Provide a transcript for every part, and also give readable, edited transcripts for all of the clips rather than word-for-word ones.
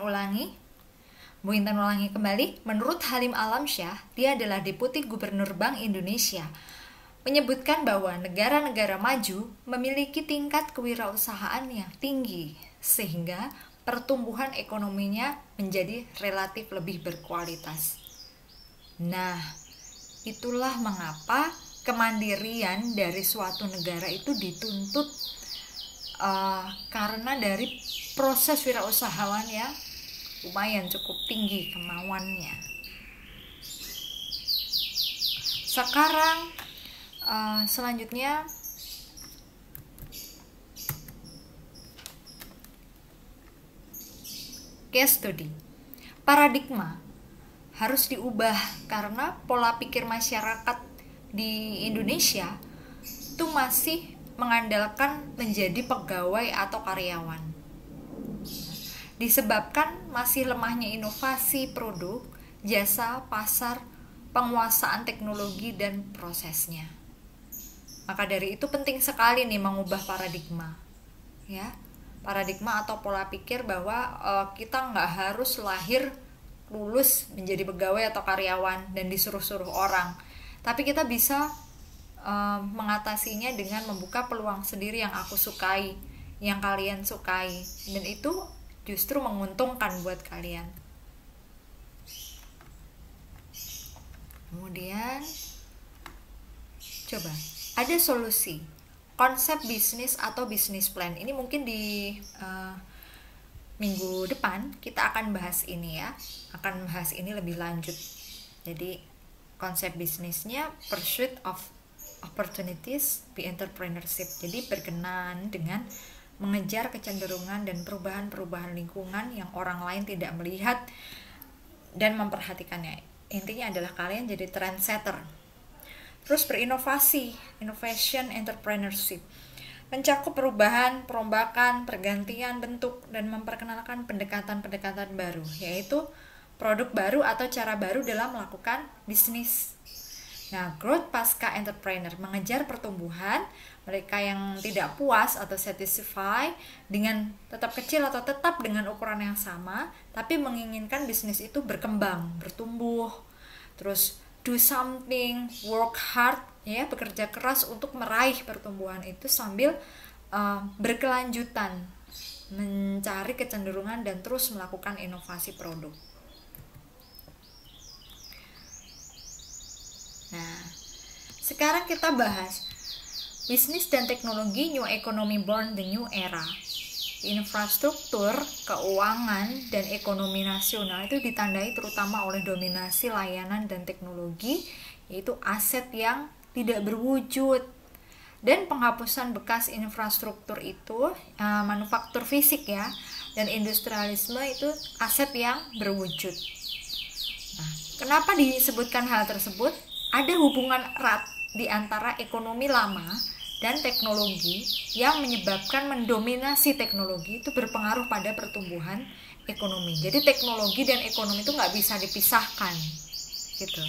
ulangi. Bu Intan ulangi kembali. Menurut Halim Alamsyah, dia adalah Deputi Gubernur Bank Indonesia, menyebutkan bahwa negara-negara maju memiliki tingkat kewirausahaan yang tinggi, sehingga pertumbuhan ekonominya menjadi relatif lebih berkualitas. Nah, itulah mengapa kemandirian dari suatu negara itu dituntut karena dari proses wirausahawan yang lumayan cukup tinggi kemauannya. Sekarang selanjutnya case study. Paradigma harus diubah karena pola pikir masyarakat di Indonesia itu masih mengandalkan menjadi pegawai atau karyawan. Disebabkan masih lemahnya inovasi produk, jasa, pasar, penguasaan teknologi dan prosesnya. Maka dari itu penting sekali nih mengubah paradigma, ya, paradigma atau pola pikir bahwa kita nggak harus lahir lulus menjadi pegawai atau karyawan dan disuruh-suruh orang, tapi kita bisa mengatasinya dengan membuka peluang sendiri yang aku sukai, yang kalian sukai, dan itu justru menguntungkan buat kalian. Kemudian coba ada solusi konsep bisnis atau bisnis plan. Ini mungkin di minggu depan kita akan bahas ini ya, akan bahas ini lebih lanjut. Jadi konsep bisnisnya pursuit of opportunities be entrepreneurship. Jadi berkenan dengan mengejar kecenderungan dan perubahan-perubahan lingkungan yang orang lain tidak melihat dan memperhatikannya. Intinya adalah kalian jadi trendsetter. Terus berinovasi, innovation entrepreneurship, mencakup perubahan, perombakan, pergantian bentuk, dan memperkenalkan pendekatan-pendekatan baru, yaitu produk baru atau cara baru dalam melakukan bisnis. Nah, growth pasca entrepreneur, mengejar pertumbuhan, mereka yang tidak puas atau satisfied dengan tetap kecil atau tetap dengan ukuran yang sama, tapi menginginkan bisnis itu berkembang, bertumbuh, terus do something, work hard, ya, bekerja keras untuk meraih pertumbuhan itu sambil berkelanjutan, mencari kecenderungan dan terus melakukan inovasi produk. Nah, sekarang kita bahas bisnis dan teknologi New Economy Born the New Era. Infrastruktur, keuangan, dan ekonomi nasional itu ditandai terutama oleh dominasi layanan dan teknologi, yaitu aset yang tidak berwujud. Dan penghapusan bekas infrastruktur itu, manufaktur fisik ya, dan industrialisme itu aset yang berwujud. Nah, kenapa disebutkan hal tersebut? Ada hubungan erat di antara ekonomi lama dan teknologi yang menyebabkan mendominasi teknologi itu berpengaruh pada pertumbuhan ekonomi. Jadi teknologi dan ekonomi itu nggak bisa dipisahkan, gitu.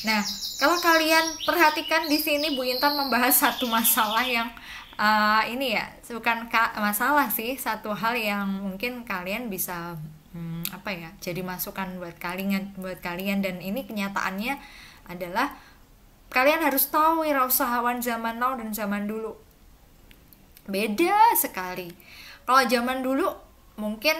Nah, kalau kalian perhatikan di sini Bu Intan membahas satu masalah yang ini ya, bukan masalah sih, satu hal yang mungkin kalian bisa jadi masukan buat kalian dan ini kenyataannya adalah kalian harus tahu wirausahawan zaman now dan zaman dulu beda sekali. Kalau zaman dulu mungkin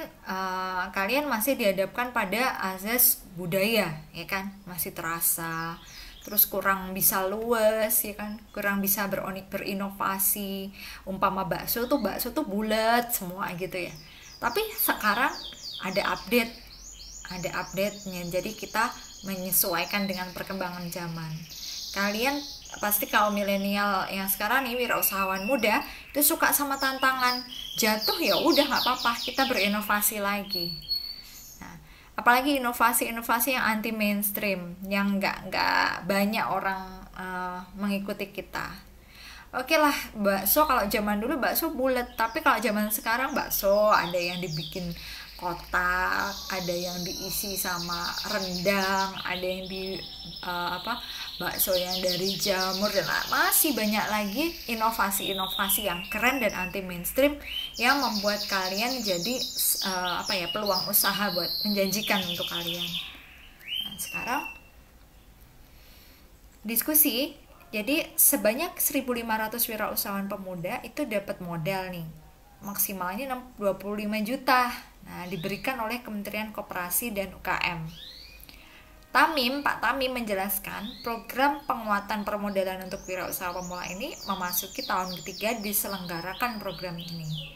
kalian masih dihadapkan pada azas budaya, ya kan, masih terasa, terus kurang bisa luas, ya kan, kurang bisa berinovasi. Umpama bakso tuh bulat semua gitu ya. Tapi sekarang ada update-nya, jadi kita menyesuaikan dengan perkembangan zaman. Kalian pasti kaum milenial yang sekarang nih, wirausahawan muda itu suka sama tantangan, jatuh ya udah nggak apa-apa, kita berinovasi lagi. Nah, apalagi inovasi yang anti mainstream, yang nggak banyak orang mengikuti kita. Oke lah, bakso kalau zaman dulu bakso bulat, tapi kalau zaman sekarang bakso ada yang dibikin kotak, ada yang diisi sama rendang, ada yang di bakso yang dari jamur, dan masih banyak lagi inovasi-inovasi yang keren dan anti mainstream yang membuat kalian jadi peluang usaha buat menjanjikan untuk kalian. Nah, sekarang diskusi. Jadi sebanyak 1.500 wirausahawan pemuda itu dapat modal nih, maksimalnya 25 juta. Nah, diberikan oleh Kementerian Koperasi dan UKM. Pak Tamim menjelaskan program penguatan permodalan untuk wirausaha pemula ini memasuki tahun ketiga diselenggarakan program ini.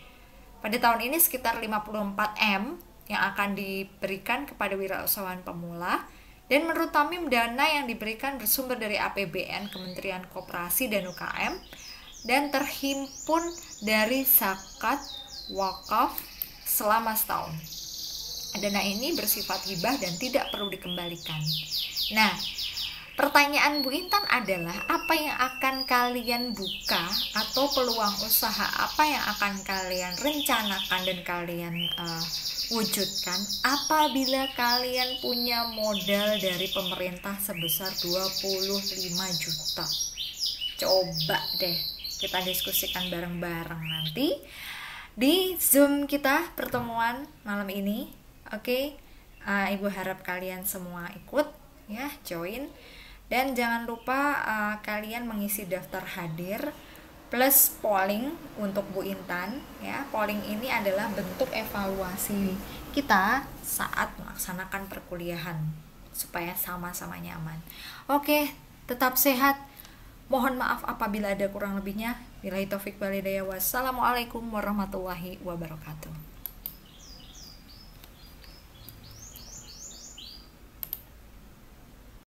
Pada tahun ini sekitar 54 M yang akan diberikan kepada wirausahawan pemula. Dan menurut Tamim, dana yang diberikan bersumber dari APBN Kementerian Koperasi dan UKM dan terhimpun dari zakat wakaf selama setahun. Dana ini bersifat hibah dan tidak perlu dikembalikan. Nah, pertanyaan Bu Intan adalah apa yang akan kalian buka atau peluang usaha apa yang akan kalian rencanakan dan kalian wujudkan apabila kalian punya modal dari pemerintah sebesar 25 juta. Coba deh kita diskusikan bareng-bareng nanti di Zoom kita pertemuan malam ini. Oke, Ibu harap kalian semua ikut ya, join. Dan jangan lupa kalian mengisi daftar hadir plus polling untuk Bu Intan ya. Polling ini adalah bentuk evaluasi kita saat melaksanakan perkuliahan supaya sama-sama nyaman. Oke, tetap sehat. Mohon maaf apabila ada kurang lebihnya. Billahi taufik wal hidayah. Wassalamualaikum warahmatullahi wabarakatuh.